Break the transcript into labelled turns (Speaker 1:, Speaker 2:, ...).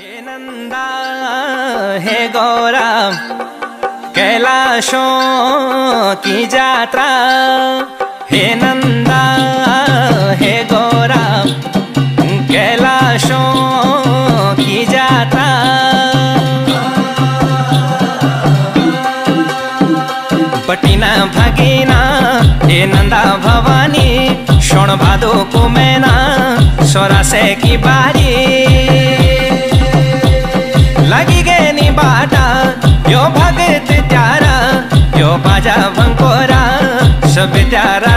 Speaker 1: हे नंदा हे गौरा कैलाशों की यात्रा। हे नंदा हे गौरा कैलाशों की यात्रा। पटीना भगीना हे नंदा भवानी शोण भादो को मैना सोरा से की बारी लगी गए नी बाटा यो भगत त्यारा यो बाजा भंकोरा सब त्यारा।